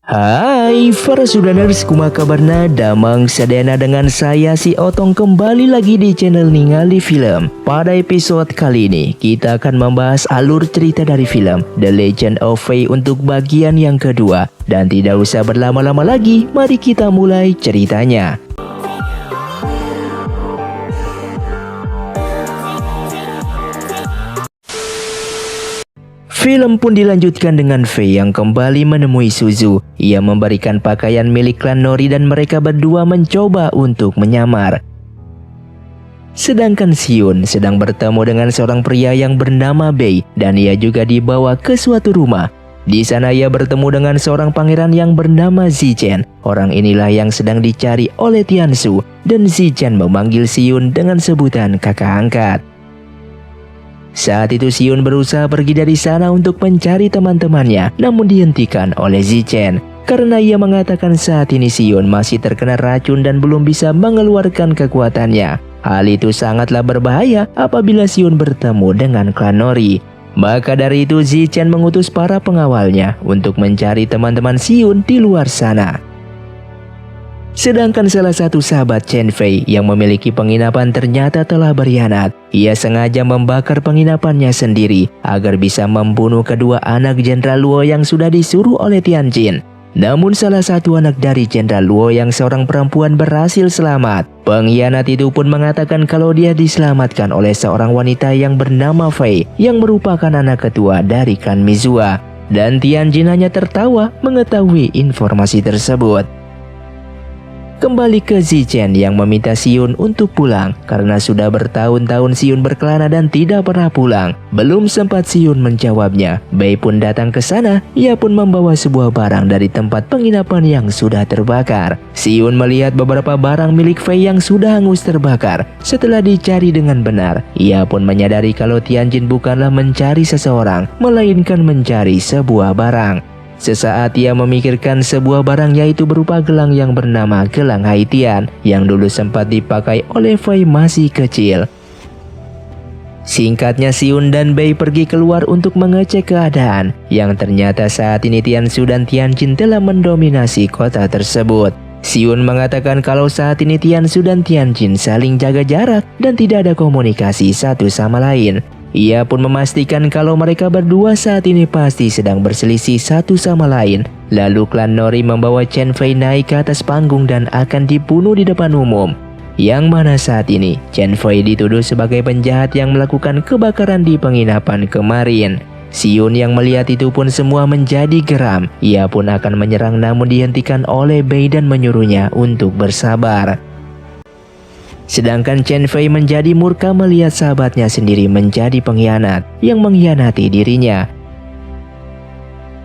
Hai para sudaners, kumaha kabarna? Damang sadayana dengan saya si Otong kembali lagi di channel Ningali Film. Pada episode kali ini kita akan membahas alur cerita dari film The Legend of Fei untuk bagian yang kedua. Dan tidak usah berlama-lama lagi, mari kita mulai ceritanya. Film pun dilanjutkan dengan Fei yang kembali menemui Suzu. Ia memberikan pakaian milik klan Nori dan mereka berdua mencoba untuk menyamar. Sedangkan Xion sedang bertemu dengan seorang pria yang bernama Bei dan ia juga dibawa ke suatu rumah. Di sana ia bertemu dengan seorang pangeran yang bernama Zichen. Orang inilah yang sedang dicari oleh Tiansu dan Zichen memanggil Xion dengan sebutan kakak angkat. Saat itu Xion berusaha pergi dari sana untuk mencari teman-temannya, namun dihentikan oleh Zichen karena ia mengatakan saat ini Xion masih terkena racun dan belum bisa mengeluarkan kekuatannya. Hal itu sangatlah berbahaya apabila Xion bertemu dengan klan Nori. Maka dari itu Zichen mengutus para pengawalnya untuk mencari teman-teman Xion di luar sana. Sedangkan salah satu sahabat Chen Fei yang memiliki penginapan ternyata telah berkhianat. Ia sengaja membakar penginapannya sendiri agar bisa membunuh kedua anak Jenderal Luo yang sudah disuruh oleh Tianjin. Namun salah satu anak dari Jenderal Luo yang seorang perempuan berhasil selamat. Pengkhianat itu pun mengatakan kalau dia diselamatkan oleh seorang wanita yang bernama Fei yang merupakan anak ketua dari klan Mizua. Dan Tianjin hanya tertawa mengetahui informasi tersebut. Kembali ke Zichen yang meminta Xion untuk pulang karena sudah bertahun-tahun Xion berkelana dan tidak pernah pulang. Belum sempat Xion menjawabnya, Bei pun datang ke sana. Ia pun membawa sebuah barang dari tempat penginapan yang sudah terbakar. Xion melihat beberapa barang milik Fei yang sudah hangus terbakar. Setelah dicari dengan benar, ia pun menyadari kalau Tianjin bukanlah mencari seseorang, melainkan mencari sebuah barang. Sesaat ia memikirkan sebuah barang yaitu berupa gelang yang bernama gelang Haitian yang dulu sempat dipakai oleh Fei masih kecil. Singkatnya Xion dan Bei pergi keluar untuk mengecek keadaan yang ternyata saat ini Tiansu dan Tianjin telah mendominasi kota tersebut. Xion mengatakan kalau saat ini Tiansu dan Tianjin saling jaga jarak dan tidak ada komunikasi satu sama lain. Ia pun memastikan kalau mereka berdua saat ini pasti sedang berselisih satu sama lain. Lalu klan Nori membawa Chen Fei naik ke atas panggung dan akan dibunuh di depan umum. Yang mana saat ini Chen Fei dituduh sebagai penjahat yang melakukan kebakaran di penginapan kemarin. Xion yang melihat itu pun semua menjadi geram. Ia pun akan menyerang namun dihentikan oleh Bei dan menyuruhnya untuk bersabar. Sedangkan Chen Fei menjadi murka melihat sahabatnya sendiri menjadi pengkhianat yang mengkhianati dirinya.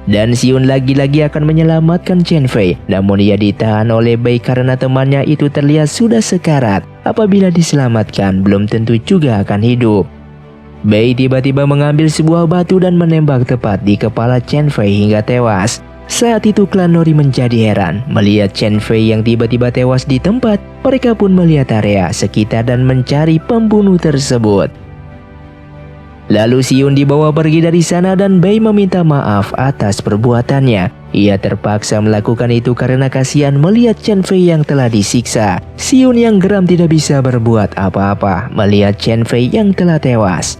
Dan Xion lagi-lagi akan menyelamatkan Chen Fei, namun ia ditahan oleh Bei karena temannya itu terlihat sudah sekarat. Apabila diselamatkan, belum tentu juga akan hidup. Bei tiba-tiba mengambil sebuah batu dan menembak tepat di kepala Chen Fei hingga tewas. Saat itu klan Nori menjadi heran melihat Chen Fei yang tiba-tiba tewas di tempat. Mereka pun melihat area sekitar dan mencari pembunuh tersebut. Lalu Xion dibawa pergi dari sana dan Bei meminta maaf atas perbuatannya. Ia terpaksa melakukan itu karena kasihan melihat Chen Fei yang telah disiksa. Xion yang geram tidak bisa berbuat apa-apa melihat Chen Fei yang telah tewas.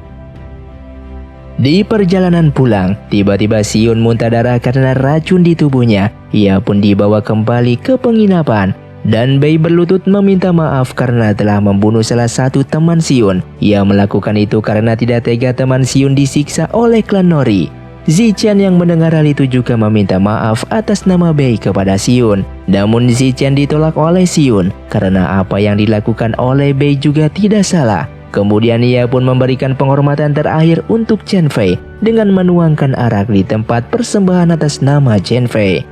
Di perjalanan pulang, tiba-tiba Xion muntah darah karena racun di tubuhnya. Ia pun dibawa kembali ke penginapan. Dan Bei berlutut meminta maaf karena telah membunuh salah satu teman Xion. Ia melakukan itu karena tidak tega teman Xion disiksa oleh klan Nori. Zichen yang mendengar hal itu juga meminta maaf atas nama Bei kepada Xion. Namun Zichen ditolak oleh Xion karena apa yang dilakukan oleh Bei juga tidak salah. Kemudian ia pun memberikan penghormatan terakhir untuk Chen Fei dengan menuangkan arak di tempat persembahan atas nama Chen Fei.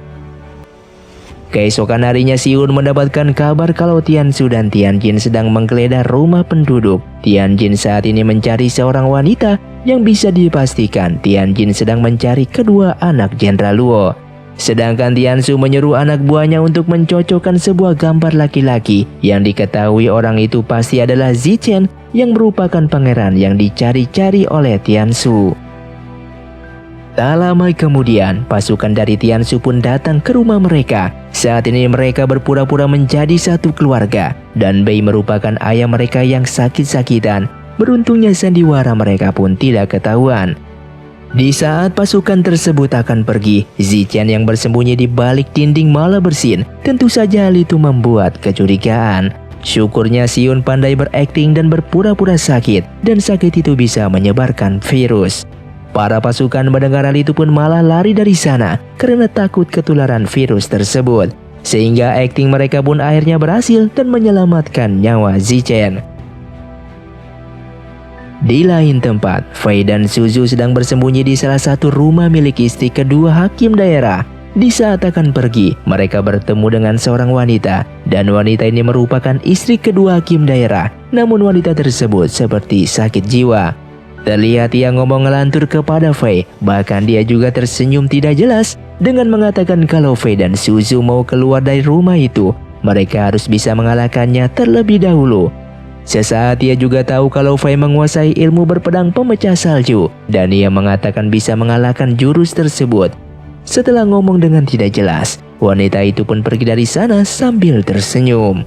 Keesokan harinya Xion mendapatkan kabar kalau Tiansu dan Tianjin sedang menggeledah rumah penduduk. Tianjin saat ini mencari seorang wanita yang bisa dipastikan Tianjin sedang mencari kedua anak Jenderal Luo. Sedangkan Tiansu menyuruh anak buahnya untuk mencocokkan sebuah gambar laki-laki yang diketahui orang itu pasti adalah Zichen yang merupakan pangeran yang dicari-cari oleh Tiansu. Tak lama kemudian, pasukan dari Tiansu pun datang ke rumah mereka. Saat ini mereka berpura-pura menjadi satu keluarga dan Bei merupakan ayah mereka yang sakit-sakitan. Beruntungnya sandiwara mereka pun tidak ketahuan. Di saat pasukan tersebut akan pergi, Zichen yang bersembunyi di balik dinding malah bersin. Tentu saja hal itu membuat kecurigaan. Syukurnya Xion pandai berakting dan berpura-pura sakit, dan sakit itu bisa menyebarkan virus. Para pasukan mendengar hal itu pun malah lari dari sana karena takut ketularan virus tersebut. Sehingga akting mereka pun akhirnya berhasil dan menyelamatkan nyawa Zichen. Di lain tempat, Fei dan Suzu sedang bersembunyi di salah satu rumah milik istri kedua hakim daerah. Di saat akan pergi, mereka bertemu dengan seorang wanita, dan wanita ini merupakan istri kedua hakim daerah. Namun wanita tersebut seperti sakit jiwa. Terlihat ia ngomong ngelantur kepada Fei, bahkan dia juga tersenyum tidak jelas dengan mengatakan kalau Fei dan Suzu mau keluar dari rumah itu, mereka harus bisa mengalahkannya terlebih dahulu. Sesaat ia juga tahu kalau Fei menguasai ilmu berpedang pemecah salju dan ia mengatakan bisa mengalahkan jurus tersebut. Setelah ngomong dengan tidak jelas, wanita itu pun pergi dari sana sambil tersenyum.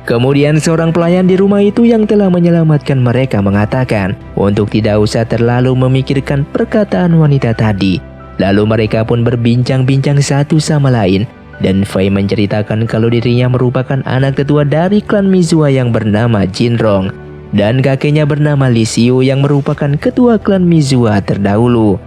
Kemudian seorang pelayan di rumah itu yang telah menyelamatkan mereka mengatakan untuk tidak usah terlalu memikirkan perkataan wanita tadi. Lalu mereka pun berbincang-bincang satu sama lain. Dan Fei menceritakan kalau dirinya merupakan anak tetua dari klan Mizua yang bernama Jinrong. Dan kakeknya bernama Li Xiu yang merupakan ketua klan Mizua terdahulu.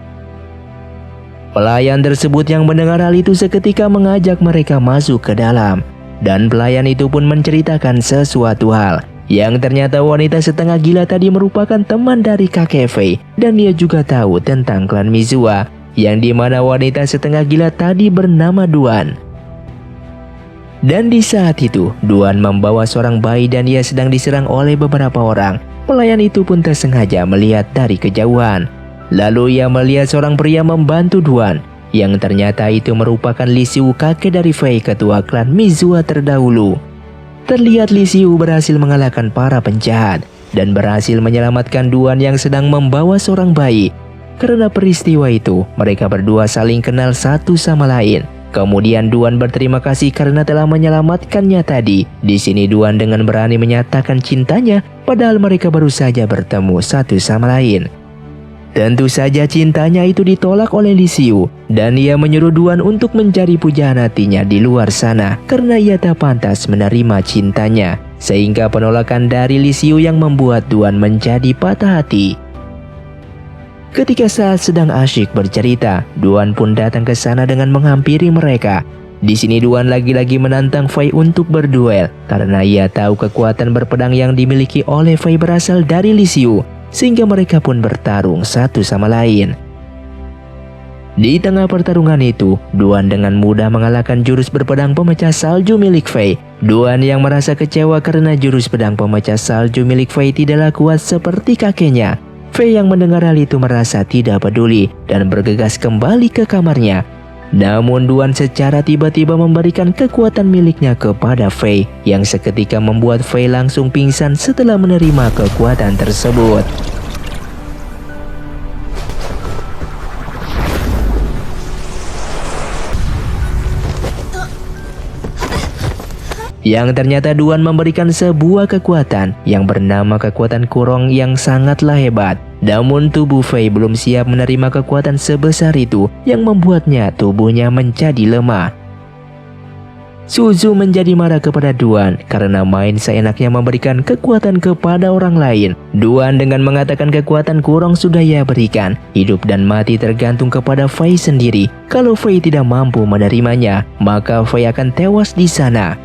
Pelayan tersebut yang mendengar hal itu seketika mengajak mereka masuk ke dalam. Dan pelayan itu pun menceritakan sesuatu hal. Yang ternyata wanita setengah gila tadi merupakan teman dari kakek Fei. Dan dia juga tahu tentang klan Mizua. Yang dimana wanita setengah gila tadi bernama Duan. Dan di saat itu, Duan membawa seorang bayi dan ia sedang diserang oleh beberapa orang. Pelayan itu pun tersengaja melihat dari kejauhan. Lalu ia melihat seorang pria membantu Duan, yang ternyata itu merupakan Li Xiu, kakek dari Fei, ketua klan Mizua terdahulu. Terlihat Li Xiu berhasil mengalahkan para penjahat dan berhasil menyelamatkan Duan yang sedang membawa seorang bayi. Karena peristiwa itu, mereka berdua saling kenal satu sama lain. Kemudian Duan berterima kasih karena telah menyelamatkannya tadi. Di sini Duan dengan berani menyatakan cintanya, padahal mereka baru saja bertemu satu sama lain. Tentu saja cintanya itu ditolak oleh Li Xiu, dan ia menyuruh Duan untuk mencari pujaan hatinya di luar sana karena ia tak pantas menerima cintanya. Sehingga penolakan dari Li Xiu yang membuat Duan menjadi patah hati. Ketika saat sedang asyik bercerita, Duan pun datang ke sana dengan menghampiri mereka. Di sini Duan lagi-lagi menantang Fei untuk berduel karena ia tahu kekuatan berpedang yang dimiliki oleh Fei berasal dari Li Xiu, sehingga mereka pun bertarung satu sama lain. Di tengah pertarungan itu, Duan dengan mudah mengalahkan jurus berpedang pemecah salju milik Fei. Duan yang merasa kecewa karena jurus pedang pemecah salju milik Fei tidaklah kuat seperti kakeknya. Fei yang mendengar hal itu merasa tidak peduli dan bergegas kembali ke kamarnya. Namun Duan secara tiba-tiba memberikan kekuatan miliknya kepada Fei yang seketika membuat Fei langsung pingsan setelah menerima kekuatan tersebut. Yang ternyata Duan memberikan sebuah kekuatan yang bernama kekuatan Kurong yang sangatlah hebat. Namun tubuh Fei belum siap menerima kekuatan sebesar itu yang membuatnya tubuhnya menjadi lemah. Suzu menjadi marah kepada Duan karena main seenaknya memberikan kekuatan kepada orang lain. Duan dengan mengatakan kekuatan Kurong sudah ia berikan. Hidup dan mati tergantung kepada Fei sendiri. Kalau Fei tidak mampu menerimanya, maka Fei akan tewas di sana.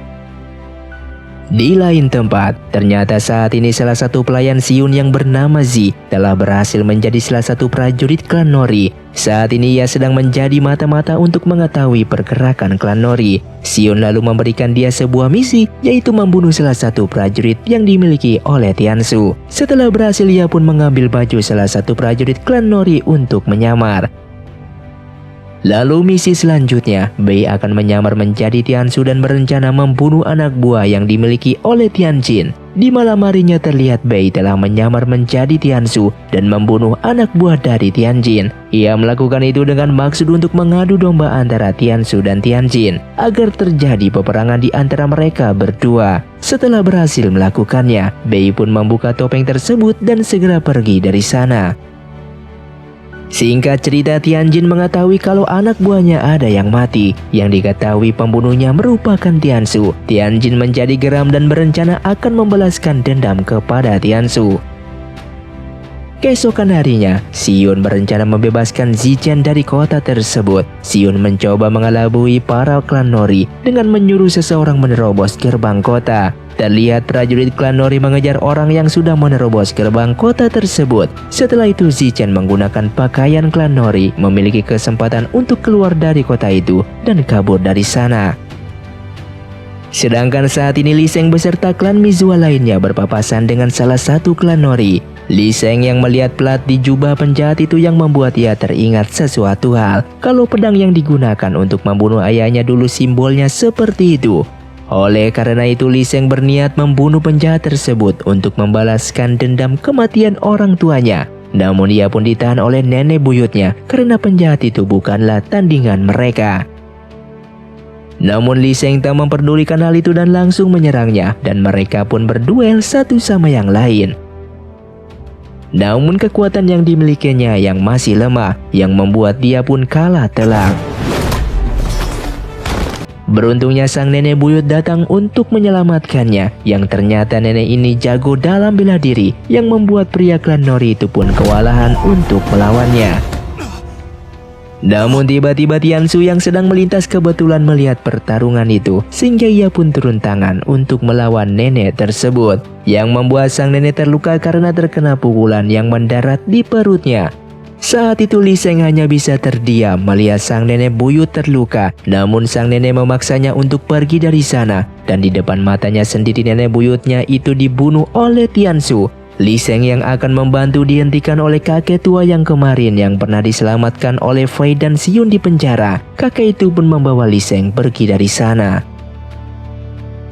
Di lain tempat, ternyata saat ini salah satu pelayan Xion yang bernama Zi telah berhasil menjadi salah satu prajurit klan Nori. Saat ini ia sedang menjadi mata-mata untuk mengetahui pergerakan klan Nori. Xion lalu memberikan dia sebuah misi, yaitu membunuh salah satu prajurit yang dimiliki oleh Tianshu. Setelah berhasil, ia pun mengambil baju salah satu prajurit klan Nori untuk menyamar. Lalu misi selanjutnya, Bei akan menyamar menjadi Tianshu dan berencana membunuh anak buah yang dimiliki oleh Tianjin. Di malam harinya terlihat Bei telah menyamar menjadi Tianshu dan membunuh anak buah dari Tianjin. Ia melakukan itu dengan maksud untuk mengadu domba antara Tianshu dan Tianjin agar terjadi peperangan di antara mereka berdua. Setelah berhasil melakukannya, Bei pun membuka topeng tersebut dan segera pergi dari sana. Singkat cerita, Tianjin mengetahui kalau anak buahnya ada yang mati. Yang diketahui pembunuhnya merupakan Tianshu. Tianjin menjadi geram dan berencana akan membalaskan dendam kepada Tianshu. Keesokan harinya, Xion berencana membebaskan Zichen dari kota tersebut. Xion mencoba mengelabui para klan Nori dengan menyuruh seseorang menerobos gerbang kota. Terlihat prajurit klan Nori mengejar orang yang sudah menerobos gerbang kota tersebut. Setelah itu, Zichen menggunakan pakaian klan Nori memiliki kesempatan untuk keluar dari kota itu dan kabur dari sana. Sedangkan saat ini Li Sheng beserta klan Mizua lainnya berpapasan dengan salah satu klan Nori. Li Sheng yang melihat plat di jubah penjahat itu yang membuat ia teringat sesuatu hal. Kalau pedang yang digunakan untuk membunuh ayahnya dulu simbolnya seperti itu. Oleh karena itu, Li Sheng berniat membunuh penjahat tersebut untuk membalaskan dendam kematian orang tuanya. Namun ia pun ditahan oleh nenek buyutnya karena penjahat itu bukanlah tandingan mereka. Namun Li Sheng tak memperdulikan hal itu dan langsung menyerangnya, dan mereka pun berduel satu sama yang lain. Namun kekuatan yang dimilikinya yang masih lemah, yang membuat dia pun kalah telak. Beruntungnya sang nenek buyut datang untuk menyelamatkannya, yang ternyata nenek ini jago dalam bela diri, yang membuat pria klan Nori itu pun kewalahan untuk melawannya. Namun tiba-tiba Tianshu yang sedang melintas kebetulan melihat pertarungan itu, sehingga ia pun turun tangan untuk melawan nenek tersebut, yang membuat sang nenek terluka karena terkena pukulan yang mendarat di perutnya. Saat itu Li Sheng hanya bisa terdiam melihat sang nenek buyut terluka. Namun sang nenek memaksanya untuk pergi dari sana, dan di depan matanya sendiri nenek buyutnya itu dibunuh oleh Tianshu. Li Sheng yang akan membantu dihentikan oleh kakek tua yang kemarin yang pernah diselamatkan oleh Fei dan Xion di penjara. Kakek itu pun membawa Li Sheng pergi dari sana.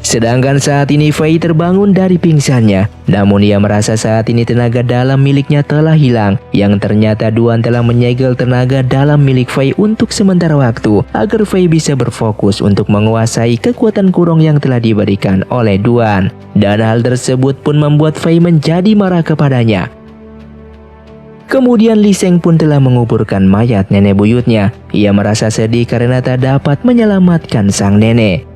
Sedangkan saat ini Fei terbangun dari pingsannya. Namun ia merasa saat ini tenaga dalam miliknya telah hilang. Yang ternyata Duan telah menyegel tenaga dalam milik Fei untuk sementara waktu, agar Fei bisa berfokus untuk menguasai kekuatan kurung yang telah diberikan oleh Duan. Dan hal tersebut pun membuat Fei menjadi marah kepadanya. Kemudian Li Sheng pun telah menguburkan mayat nenek buyutnya. Ia merasa sedih karena tak dapat menyelamatkan sang nenek.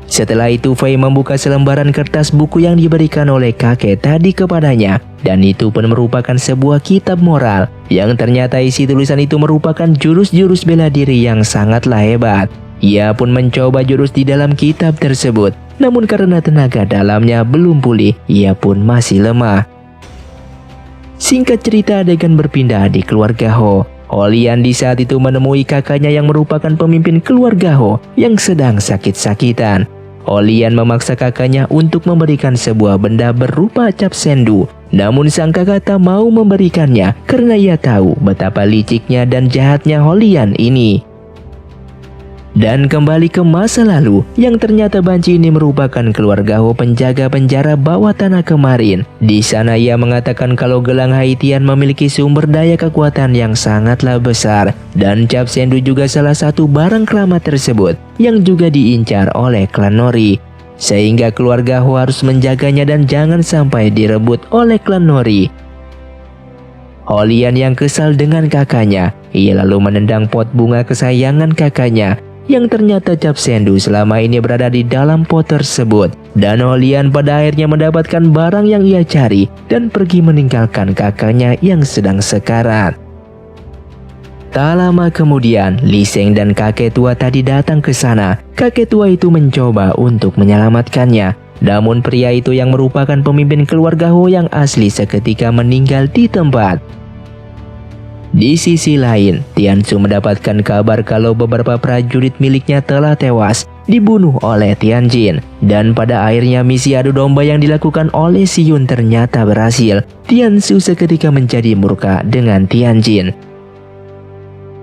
Setelah itu Fei membuka selembaran kertas buku yang diberikan oleh kakek tadi kepadanya, dan itu pun merupakan sebuah kitab moral, yang ternyata isi tulisan itu merupakan jurus-jurus bela diri yang sangatlah hebat. Ia pun mencoba jurus di dalam kitab tersebut, namun karena tenaga dalamnya belum pulih, ia pun masih lemah. Singkat cerita, adegan berpindah di keluarga Ho. Holian di saat itu menemui kakaknya yang merupakan pemimpin keluarga Ho yang sedang sakit-sakitan. Holian memaksa kakaknya untuk memberikan sebuah benda berupa cap sendu. Namun sang kakak tak mau memberikannya karena ia tahu betapa liciknya dan jahatnya Holian ini. Dan kembali ke masa lalu, yang ternyata Banci ini merupakan keluarga Ho penjaga penjara bawah tanah kemarin. Di sana ia mengatakan kalau gelang Haitian memiliki sumber daya kekuatan yang sangatlah besar, dan cap sendu juga salah satu barang keramat tersebut yang juga diincar oleh klan Nori. Sehingga keluarga Ho harus menjaganya dan jangan sampai direbut oleh klan Nori. Holian yang kesal dengan kakaknya, ia lalu menendang pot bunga kesayangan kakaknya, yang ternyata cap sendu selama ini berada di dalam pot tersebut. Dan Holian pada akhirnya mendapatkan barang yang ia cari dan pergi meninggalkan kakaknya yang sedang sekarat. Tak lama kemudian, Li Sheng dan kakek tua tadi datang ke sana. Kakek tua itu mencoba untuk menyelamatkannya. Namun pria itu yang merupakan pemimpin keluarga Ho yang asli seketika meninggal di tempat. Di sisi lain, Tiansu mendapatkan kabar kalau beberapa prajurit miliknya telah tewas dibunuh oleh Tianjin. Dan pada akhirnya misi adu domba yang dilakukan oleh Xiyun ternyata berhasil. Tiansu seketika menjadi murka dengan Tianjin.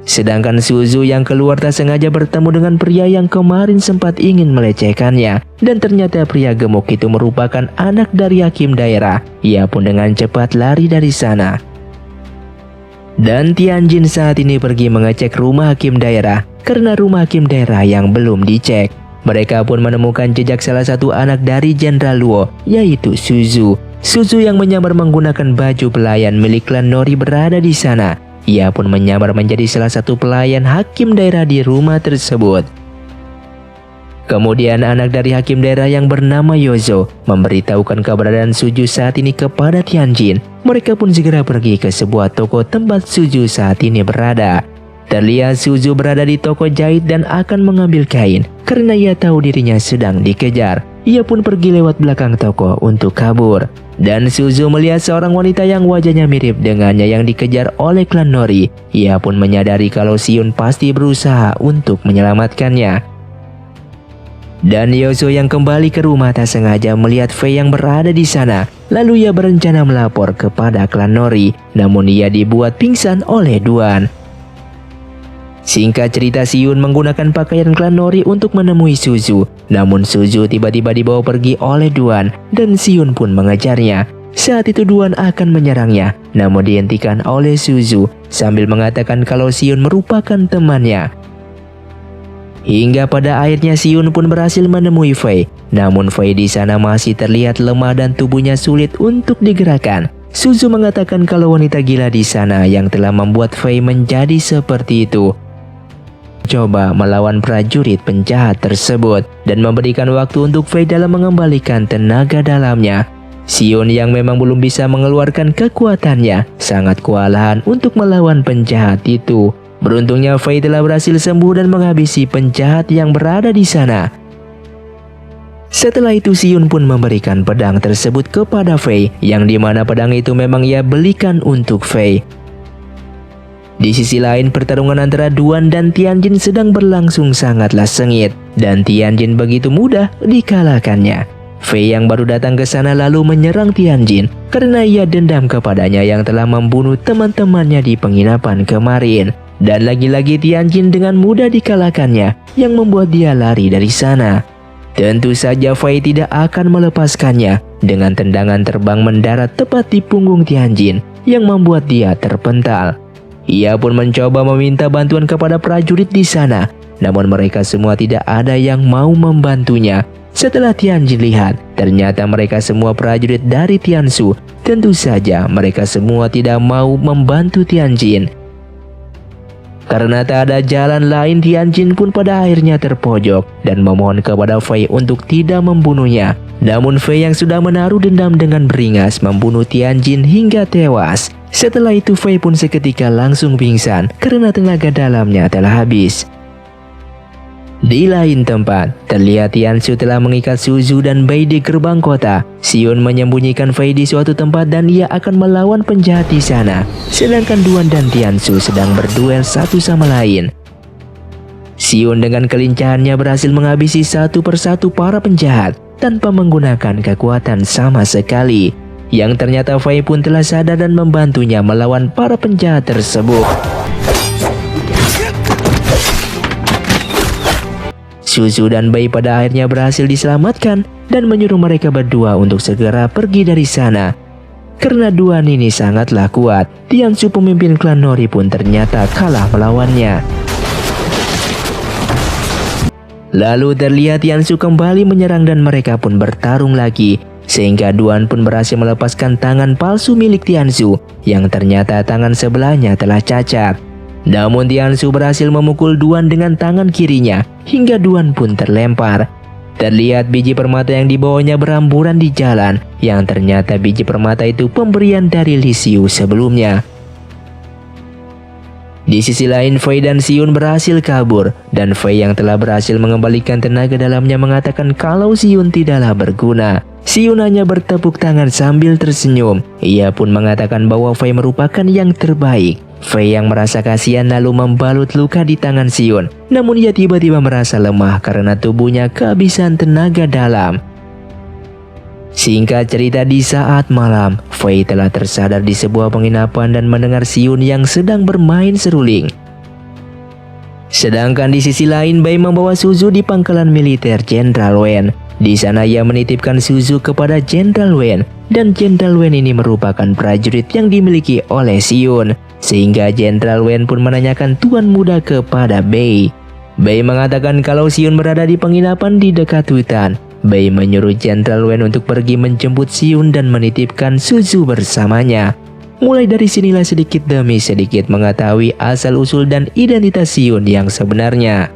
Sedangkan Suzu yang keluar tak sengaja bertemu dengan pria yang kemarin sempat ingin melecehkannya. Dan ternyata pria gemuk itu merupakan anak dari hakim daerah. Ia pun dengan cepat lari dari sana. Dan Tianjin saat ini pergi mengecek rumah hakim daerah karena rumah hakim daerah yang belum dicek. Mereka pun menemukan jejak salah satu anak dari Jenderal Luo, yaitu Suzu. Suzu yang menyamar menggunakan baju pelayan milik klan Nori berada di sana. Ia pun menyamar menjadi salah satu pelayan hakim daerah di rumah tersebut. Kemudian anak dari hakim daerah yang bernama Yozo memberitahukan keberadaan Suzu saat ini kepada Tianjin. Mereka pun segera pergi ke sebuah toko tempat Suzu saat ini berada. Terlihat Suzu berada di toko jahit dan akan mengambil kain karena ia tahu dirinya sedang dikejar. Ia pun pergi lewat belakang toko untuk kabur. Dan Suzu melihat seorang wanita yang wajahnya mirip dengannya yang dikejar oleh klan Nori. Ia pun menyadari kalau Xiyun pasti berusaha untuk menyelamatkannya. Dan Yozo yang kembali ke rumah tak sengaja melihat Fei yang berada di sana. Lalu ia berencana melapor kepada klan Nori, namun ia dibuat pingsan oleh Duan. Singkat cerita, Xiyun menggunakan pakaian klan Nori untuk menemui Suzu. Namun Suzu tiba-tiba dibawa pergi oleh Duan dan Xiyun pun mengejarnya. Saat itu Duan akan menyerangnya, namun dihentikan oleh Suzu sambil mengatakan kalau Xiyun merupakan temannya. Hingga pada akhirnya Xiyun pun berhasil menemui Fei. Namun Fei di sana masih terlihat lemah dan tubuhnya sulit untuk digerakkan. Suzu mengatakan kalau wanita gila di sana yang telah membuat Fei menjadi seperti itu coba melawan prajurit penjahat tersebut dan memberikan waktu untuk Fei dalam mengembalikan tenaga dalamnya. Xiyun yang memang belum bisa mengeluarkan kekuatannya sangat kewalahan untuk melawan penjahat itu. Beruntungnya Fei telah berhasil sembuh dan menghabisi penjahat yang berada di sana. Setelah itu Xiyun pun memberikan pedang tersebut kepada Fei, yang dimana pedang itu memang ia belikan untuk Fei. Di sisi lain, pertarungan antara Duan dan Tianjin sedang berlangsung sangatlah sengit, dan Tianjin begitu mudah dikalahkannya. Fei yang baru datang ke sana lalu menyerang Tianjin karena ia dendam kepadanya yang telah membunuh teman-temannya di penginapan kemarin. Dan lagi-lagi Tianjin dengan mudah dikalahkannya yang membuat dia lari dari sana. Tentu saja Fei tidak akan melepaskannya. Dengan tendangan terbang mendarat tepat di punggung Tianjin yang membuat dia terpental. Ia pun mencoba meminta bantuan kepada prajurit di sana, namun mereka semua tidak ada yang mau membantunya. Setelah Tianjin lihat, ternyata mereka semua prajurit dari Tiansu. Tentu saja mereka semua tidak mau membantu Tianjin. Karena tak ada jalan lain, Tianjin pun pada akhirnya terpojok dan memohon kepada Fei untuk tidak membunuhnya. Namun Fei yang sudah menaruh dendam dengan beringas membunuh Tianjin hingga tewas. Setelah itu Fei pun seketika langsung pingsan karena tenaga dalamnya telah habis. Di lain tempat, terlihat Tiansu telah mengikat Suzu dan Bei di gerbang kota. Xiyun menyembunyikan Fei di suatu tempat dan ia akan melawan penjahat di sana. Sedangkan Duan dan Tiansu sedang berduel satu sama lain. Xiyun dengan kelincahannya berhasil menghabisi satu persatu para penjahat tanpa menggunakan kekuatan sama sekali. Yang ternyata Fei pun telah sadar dan membantunya melawan para penjahat tersebut. Suzu dan Bei pada akhirnya berhasil diselamatkan dan menyuruh mereka berdua untuk segera pergi dari sana. Karena Duan ini sangatlah kuat, Tiansu pemimpin klan Nori pun ternyata kalah melawannya. Lalu terlihat Tiansu kembali menyerang dan mereka pun bertarung lagi. Sehingga Duan pun berhasil melepaskan tangan palsu milik Tiansu yang ternyata tangan sebelahnya telah cacat. Namun Tiansu berhasil memukul Duan dengan tangan kirinya hingga Duan pun terlempar. Terlihat biji permata yang dibawanya beramburan di jalan, yang ternyata biji permata itu pemberian dari Li Xiu sebelumnya. Di sisi lain, Fei dan Xiyun berhasil kabur, dan Fei yang telah berhasil mengembalikan tenaga dalamnya mengatakan kalau Xiyun tidaklah berguna. Xiyun hanya bertepuk tangan sambil tersenyum. Ia pun mengatakan bahwa Fei merupakan yang terbaik. Fei yang merasa kasihan lalu membalut luka di tangan Xion. Namun ia tiba-tiba merasa lemah karena tubuhnya kehabisan tenaga dalam. Singkat cerita, di saat malam, Fei telah tersadar di sebuah penginapan dan mendengar Xion yang sedang bermain seruling. Sedangkan di sisi lain, Bai membawa Suzu di pangkalan militer Jenderal Wen. Di sana ia menitipkan Suzu kepada Jenderal Wen, dan Jenderal Wen ini merupakan prajurit yang dimiliki oleh Xion. Sehingga Jenderal Wen pun menanyakan tuan muda kepada Bai. Bai mengatakan kalau Xion berada di penginapan di dekat hutan. Bai menyuruh Jenderal Wen untuk pergi menjemput Xion dan menitipkan Suzu bersamanya. Mulai dari sinilah sedikit demi sedikit mengetahui asal-usul dan identitas Xion yang sebenarnya.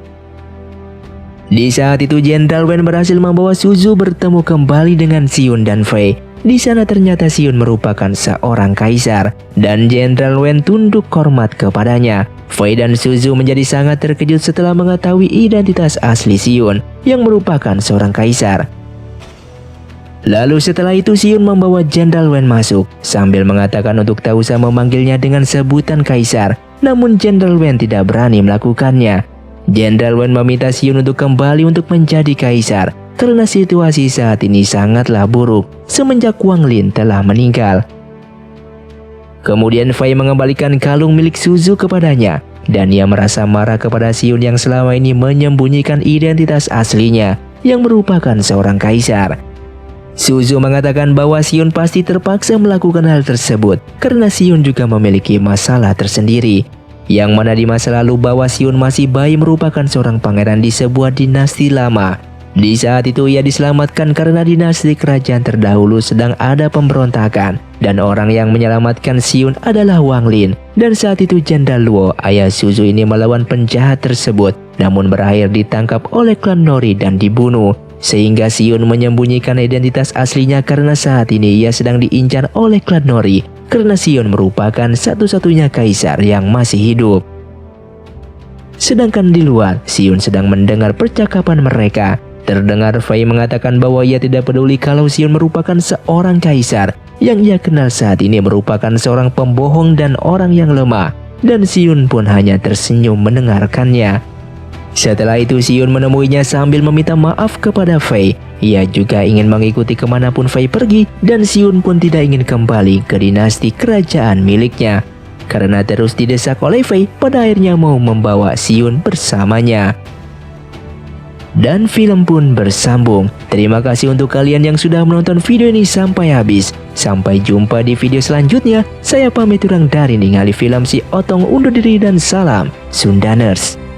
Di saat itu Jenderal Wen berhasil membawa Suzu bertemu kembali dengan Xion dan Fei. Di sana ternyata Xion merupakan seorang kaisar dan Jenderal Wen tunduk hormat kepadanya. Fei dan Suzu menjadi sangat terkejut setelah mengetahui identitas asli Xion yang merupakan seorang kaisar. Lalu setelah itu Xion membawa Jenderal Wen masuk sambil mengatakan untuk tak usah memanggilnya dengan sebutan kaisar. Namun Jenderal Wen tidak berani melakukannya. Jenderal Wen meminta Xion untuk kembali untuk menjadi kaisar karena situasi saat ini sangatlah buruk semenjak Wang Lin telah meninggal. Kemudian Fei mengembalikan kalung milik Suzu kepadanya dan ia merasa marah kepada Xion yang selama ini menyembunyikan identitas aslinya yang merupakan seorang kaisar. Suzu mengatakan bahwa Xion pasti terpaksa melakukan hal tersebut karena Xion juga memiliki masalah tersendiri. Yang mana di masa lalu bahwa Xion masih bayi merupakan seorang pangeran di sebuah dinasti lama. Di saat itu ia diselamatkan karena dinasti kerajaan terdahulu sedang ada pemberontakan dan orang yang menyelamatkan Xion adalah Wang Lin. Dan saat itu Jenderal Luo, ayah Suzu ini melawan penjahat tersebut namun berakhir ditangkap oleh klan Nori dan dibunuh. Sehingga Xion menyembunyikan identitas aslinya karena saat ini ia sedang diincar oleh klan Nori karena Xion merupakan satu-satunya kaisar yang masih hidup. Sedangkan di luar, Xion sedang mendengar percakapan mereka. Terdengar Fei mengatakan bahwa ia tidak peduli kalau Xion merupakan seorang kaisar. Yang ia kenal saat ini merupakan seorang pembohong dan orang yang lemah. Dan Xion pun hanya tersenyum mendengarkannya. Setelah itu Xion menemuinya sambil meminta maaf kepada Fei. Ia juga ingin mengikuti kemanapun Fei pergi dan Xion pun tidak ingin kembali ke dinasti kerajaan miliknya. Karena terus didesak oleh Fei, pada akhirnya mau membawa Xion bersamanya. Dan film pun bersambung. Terima kasih untuk kalian yang sudah menonton video ini sampai habis. Sampai jumpa di video selanjutnya. Saya pamit urang dari ningali film si Otong undur diri dan salam Sundaners.